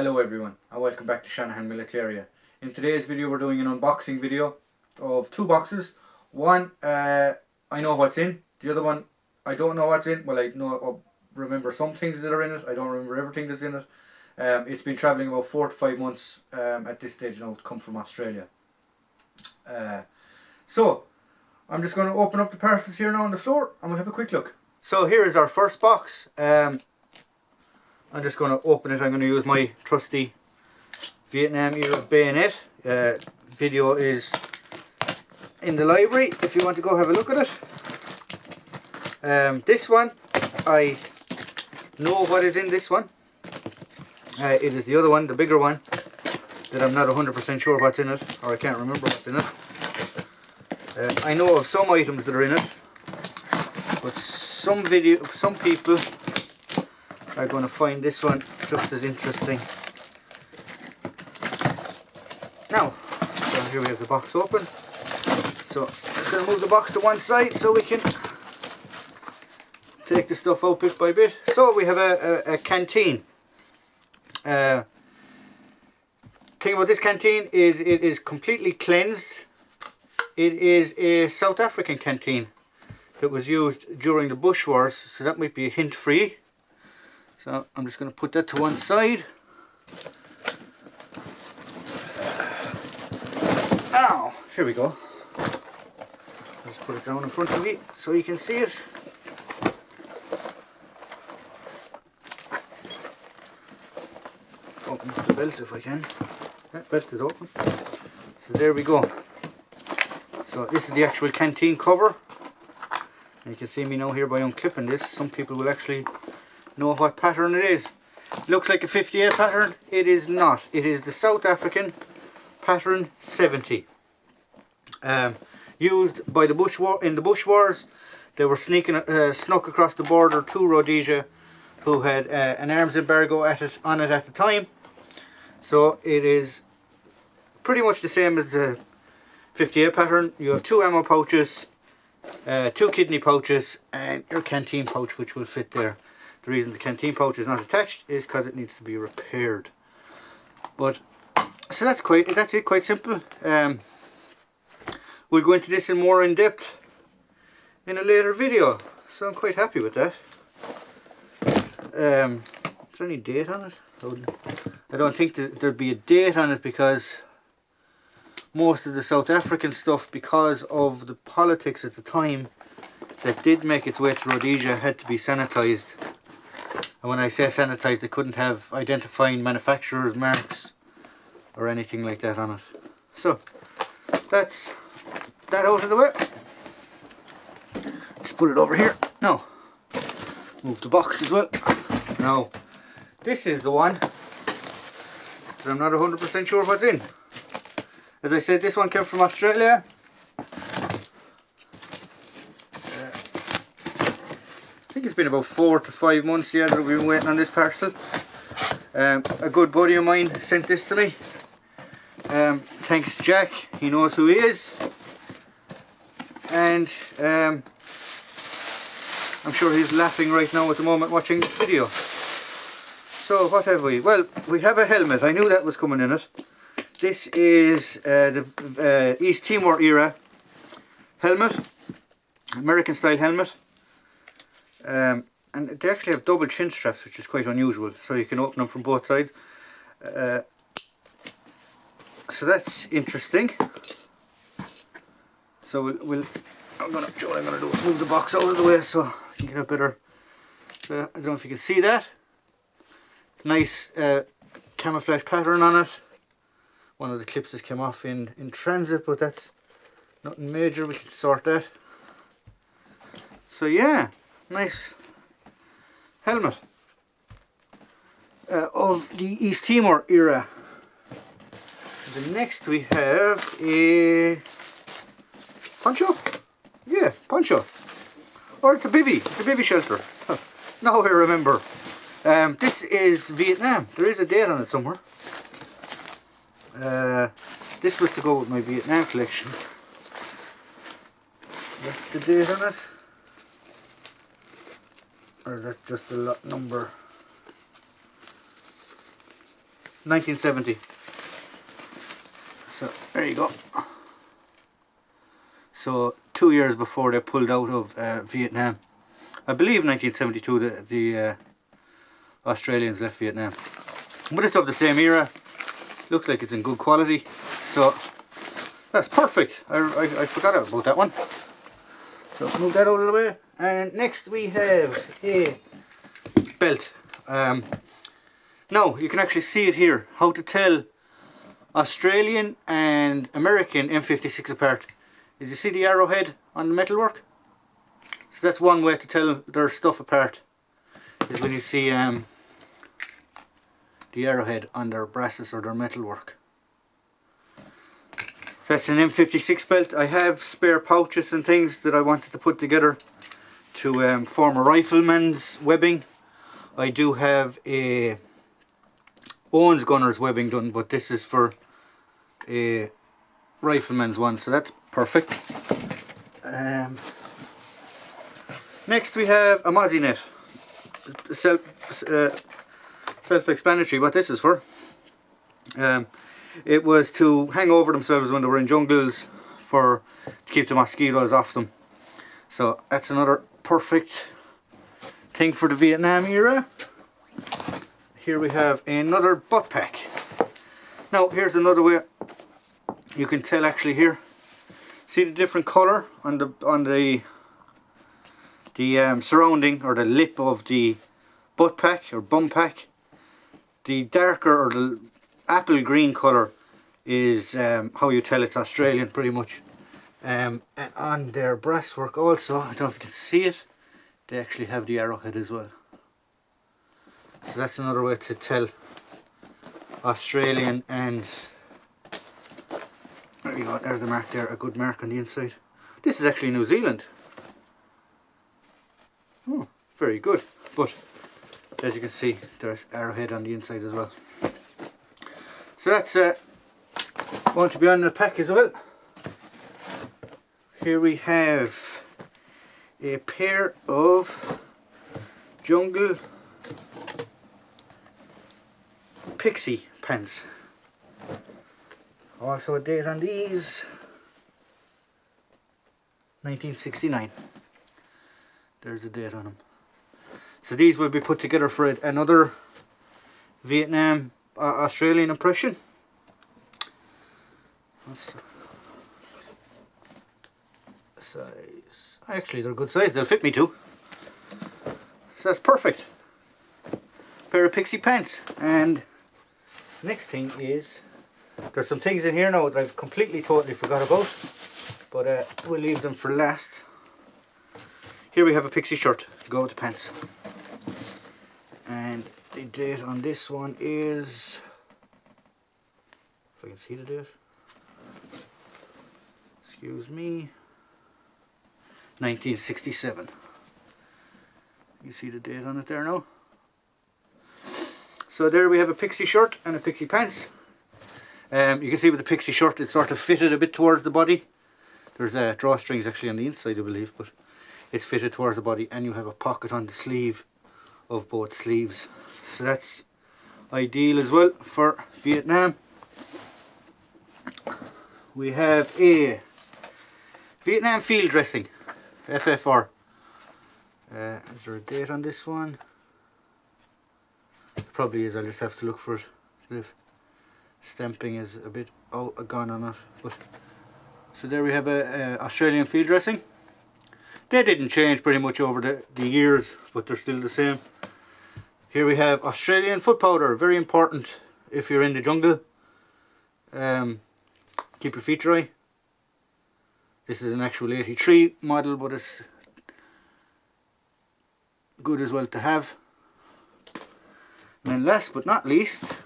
Hello everyone and welcome back to Shanahan Militaria. In today's video we're doing an unboxing video of two boxes. One I know what's in, the other one I don't know what's in. Well, I remember some things that are in it, I don't remember everything that's in it. It's been travelling about 4 to 5 months at this stage now to come from Australia. So I'm just going to open up the parcels here now on the floor and we'll have a quick look. So here is our first box. I'm just going to open it. I'm going to use my trusty Vietnam era bayonet. Video is in the library if you want to go have a look at it. This one, I know what is in this one. It is the other one, the bigger one, that I'm not 100% sure what's in it, or I can't remember what's in it. I know of some items that are in it, but some people are going to find this one just as interesting. Now, so here we have the box open. So I'm just going to move the box to one side so we can take the stuff out bit by bit. So we have a canteen. Thing about this canteen is it is completely cleansed. It is a South African canteen that was used during the Bush Wars, so that might be a hint free. So I'm just going to put that to one side. Now, here we go. Just put it down in front of me so you can see it. Open up the belt if I can. That belt is open. So there we go. So this is the actual canteen cover. And you can see me now here by unclipping this. Some people will actually know what pattern it is. It looks like a 58 pattern. It is not. It is the South African pattern 70. Used by the Bush War in the Bush Wars. They were snuck across the border to Rhodesia, who had an arms embargo on it at the time. So it is pretty much the same as the 58 pattern. You have 2 ammo pouches, 2 kidney pouches, and your canteen pouch, which will fit there. The reason the canteen pouch is not attached is because it needs to be repaired. But so that's it, quite simple. We'll go into this in more in depth in a later video. So I'm quite happy with that. Is there any date on it? I don't think that there'd be a date on it because most of the South African stuff, because of the politics at the time that did make its way to Rhodesia, had to be sanitized. And when I say sanitized, they couldn't have identifying manufacturers' marks or anything like that on it. So that's that out of the way. Just put it over here. Now, move the box as well. Now, this is the one that I'm not 100% sure what's in. As I said, this one came from Australia. I think it's been about 4 to 5 months that we've been waiting on this parcel. A good buddy of mine sent this to me. Thanks Jack, he knows who he is. And I'm sure he's laughing right now at the moment watching this video. So what have we? Well, we have a helmet. I knew that was coming in it. This is the East Timor era helmet, American style helmet. And they actually have double chin straps, which is quite unusual, so you can open them from both sides. So that's interesting. So what I'm gonna do is move the box out of the way so I can get a better. I don't know if you can see that. Nice camouflage pattern on it. One of the clips has come off in transit, but that's nothing major. We can sort that. So yeah, nice helmet of the East Timor era. The next we have a poncho? Yeah, poncho. Or it's a bivvy. It's a bivvy shelter. Now I remember. This is Vietnam. There is a date on it somewhere. This was to go with my Vietnam collection. What's the date on it? Or is that just the lot number? 1970. So there you go. So 2 years before they pulled out of Vietnam. I believe 1972 the Australians left Vietnam. But it's of the same era. Looks like it's in good quality. So that's perfect. I forgot about that one. So move that out of the way. And next we have a belt. Now you can actually see it here. How to tell Australian and American M56 apart. Did you see the arrowhead on the metalwork? So that's one way to tell their stuff apart. Is when you see the arrowhead on their brasses or their metalwork. That's an M56 belt. I have spare pouches and things that I wanted to put together to form a rifleman's webbing. I do have a Owens Gunner's webbing done, but this is for a rifleman's one, so that's perfect. Next we have a Mozzie net. Self-explanatory what this is for. It was to hang over themselves when they were in jungles to keep the mosquitoes off them. So that's another perfect thing for the Vietnam era. Here we have another butt pack. Now here's another way you can tell actually here. See the different colour on the surrounding or the lip of the butt pack or bum pack. The darker or the apple green colour is how you tell it's Australian pretty much. And on their brasswork also, I don't know if you can see it, they actually have the arrowhead as well. So that's another way to tell Australian. And there you go, there's the mark there, a good mark on the inside. This is actually New Zealand. Oh, very good. But as you can see, there's arrowhead on the inside as well. So that's going to be on the pack as well. Here we have a pair of jungle pixie pants. Also a date on these, 1969. There's a date on them. So these will be put together for another Vietnam Australian impression. Size. Actually, they're good size. They'll fit me too. So that's perfect. Pair of pixie pants. And next thing is, there's some things in here now that I've totally forgot about, but we'll leave them for last. Here we have a pixie shirt to go with the pants. And the date on this one is, if I can see the date, excuse me, 1967. You see the date on it there now? So there we have a pixie shirt and a pixie pants. You can see with the pixie shirt it's sort of fitted a bit towards the body. There's drawstrings actually on the inside I believe, but it's fitted towards the body, and you have a pocket on the sleeve of both sleeves. So that's ideal as well for Vietnam. We have a Vietnam field dressing, FFR. Is there a date on this one? Probably is, I'll just have to look for it. The stamping is a bit gone on it. But so there we have a Australian field dressing. They didn't change pretty much over the years, but they're still the same. Here we have Australian foot powder, very important if you're in the jungle. Keep your feet dry. This is an actual 83 model, but it's good as well to have. And then last but not least,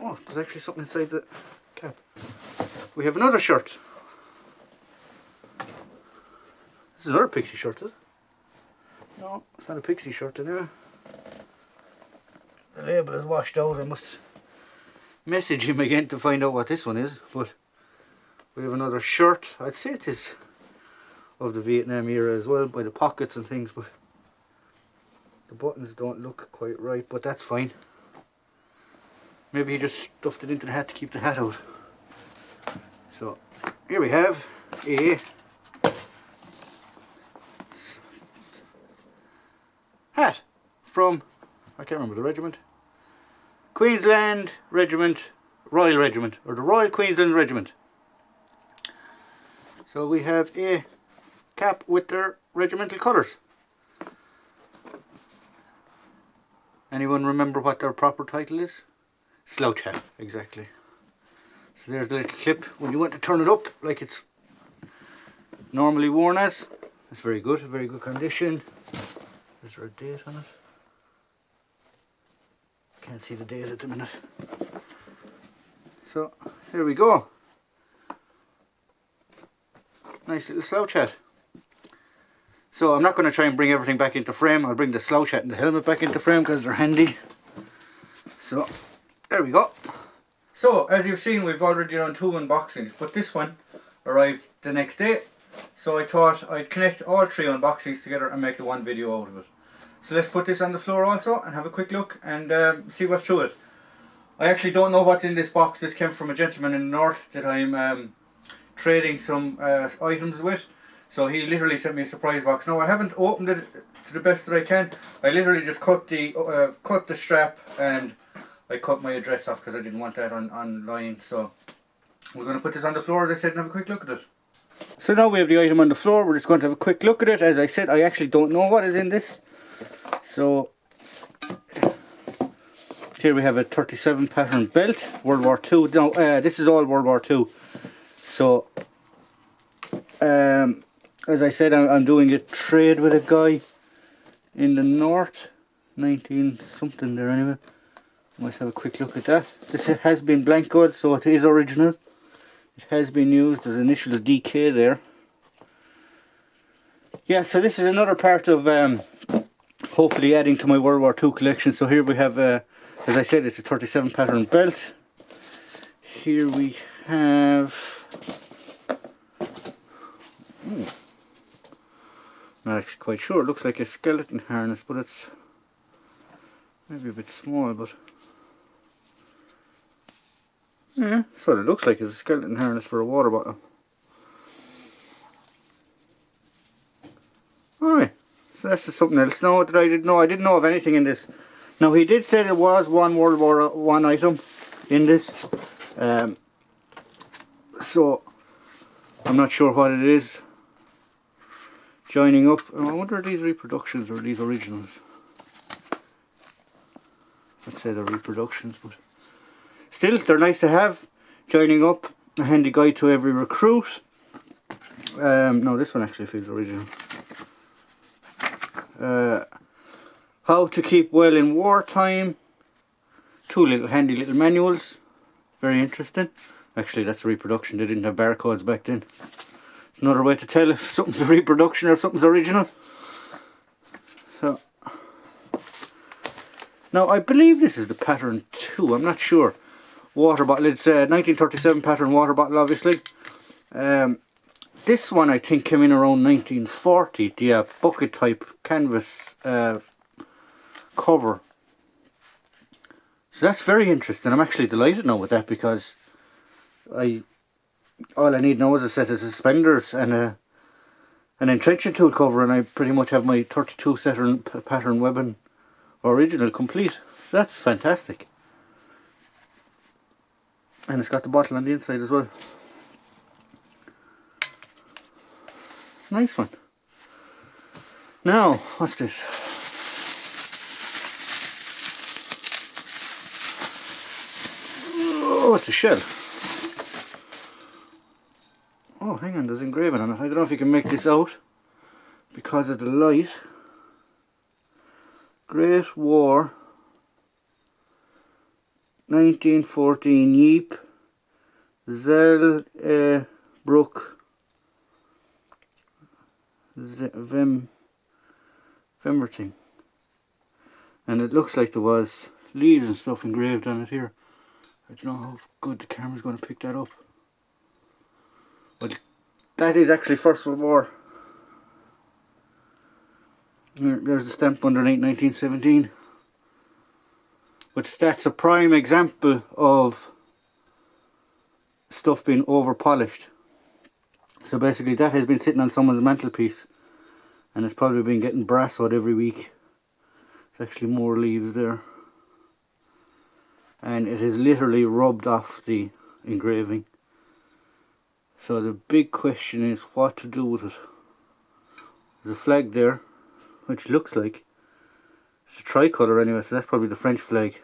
oh, there's actually something inside the cap. We have another shirt. This is another pixie shirt, is it? No, it's not a pixie shirt anyway. The label is washed out. I must message him again to find out what this one is. But we have another shirt. I'd say it is of the Vietnam era as well, by the pockets and things, but The buttons don't look quite right, but that's fine. Maybe he just stuffed it into the hat to keep the hat out. So here we have a hat from, I can't remember the regiment, Queensland Regiment, Royal Regiment, or the Royal Queensland Regiment. So we have a cap with their regimental colours. Anyone remember what their proper title is? Slouch hat, exactly. So there's the little clip when you want to turn it up like it's normally worn as. It's very good condition. Is there a date on it? Can't see the date at the minute. So there we go. Nice little slouch hat. So I'm not going to try and bring everything back into frame. I'll bring the slouch hat and the helmet back into frame because they're handy. So there we go. So as you've seen, we've already done 2 unboxings, but this one arrived the next day. So I thought I'd connect all 3 unboxings together and make the one video out of it. So let's put this on the floor also and have a quick look and see what's through it. I actually don't know what's in this box. This came from a gentleman in the north that I'm trading some items with. So he literally sent me a surprise box. Now I haven't opened it to the best that I can. I literally just cut the strap and I cut my address off because I didn't want that online. So we're going to put this on the floor, as I said, and have a quick look at it. So now we have the item on the floor. We're just going to have a quick look at it. As I said, I actually don't know what is in this. So here we have a 37 pattern belt, World War II. Now this is all World War II. So as I said, I'm doing a trade with a guy in the north, 19 something there anyway. Let's have a quick look at that. This has been blank good, so it is original. It has been used. There's initials DK there. Yeah, so this is another part of hopefully adding to my World War II collection. So here we have, as I said, it's a 37 pattern belt. Here we have... Not actually quite sure. It looks like a skeleton harness, but it's maybe a bit small, but yeah, that's what it looks like, is a skeleton harness for a water bottle. Alright, so that's just something else now that I didn't know. I didn't know of anything in this. Now he did say there was one World War I item in this, so I'm not sure what it is. Joining up, I wonder are these reproductions or these originals? I'd say they're reproductions, but still they're nice to have. Joining up, a handy guide to every recruit. No, this one actually feels original. How to keep well in wartime. 2 little handy little manuals. Very interesting. Actually, that's a reproduction. They didn't have barcodes back then. It's another way to tell if something's a reproduction or if something's original. So now I believe this is the pattern 2. I'm not sure. Water bottle. It's a 1937 pattern water bottle, obviously. This one I think came in around 1940. The bucket type canvas cover. So that's very interesting. I'm actually delighted now with that because all I need now is a set of suspenders and an entrenching tool cover, and I pretty much have my 32 pattern weapon original complete. So that's fantastic. And it's got the bottle on the inside as well. Nice one. Now, what's this? Oh, it's a shell. Oh, hang on, there's engraving on it. I don't know if you can make this out because of the light. Great War 1914 Yeep Zell Brook Vemmerting. And it looks like there was leaves and stuff engraved on it here. I don't know how good the camera's going to pick that up. But that is actually First World War. There's the stamp underneath 1917. But that's a prime example of stuff being over polished. So basically that has been sitting on someone's mantelpiece and it's probably been getting brassoed every week. There's actually more leaves there. And it has literally rubbed off the engraving. So the big question is what to do with it. There's a flag there, which looks like it's a tricolour anyway, so that's probably the French flag.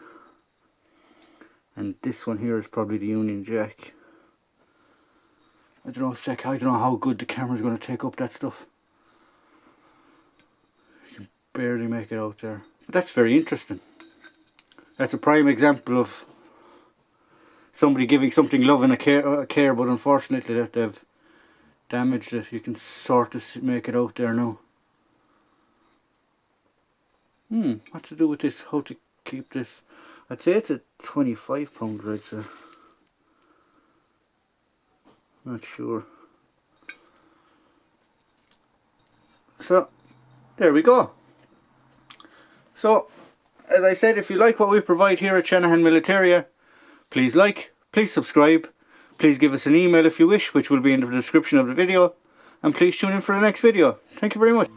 And this one here is probably the Union Jack. I don't know how good the camera's going to take up that stuff. You can barely make it out there. But that's very interesting. That's a prime example of somebody giving something love and a care, but unfortunately that they've damaged it. You can sort of make it out there now. What to do with this? How to keep this? I'd say it's a 25 pound red, so not sure. So there we go. So as I said, if you like what we provide here at Shanahan Militaria, please like, please subscribe, please give us an email if you wish, which will be in the description of the video, and please tune in for the next video. Thank you very much.